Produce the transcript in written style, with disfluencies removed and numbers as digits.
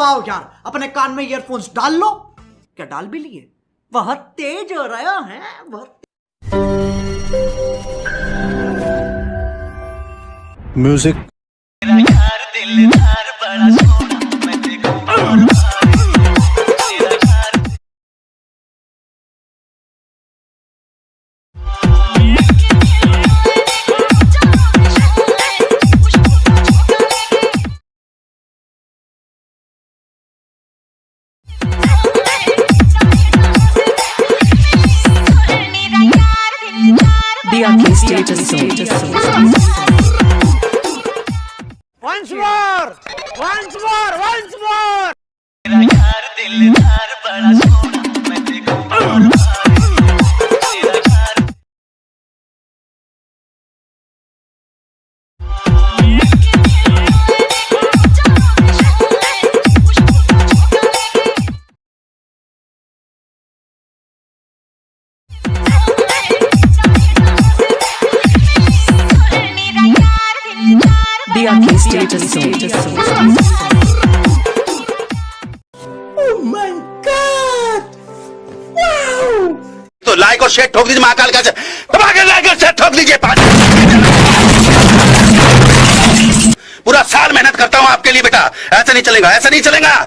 आओ यार, अपने कान में ईयरफोन्स डाल लो। क्या डाल भी लिए? बहुत तेज हो रहा है, बहुत music. Once more! Once more! Once more! Oh my God! Wow! तो लाइक और शेयर ठोक दीजिए महाकाल का दबा के लाइक और शेयर ठोक दीजिए। पूरा साल मेहनत करता हूं आपके लिए बेटा, ऐसा नहीं चलेगा, ऐसा नहीं चलेगा।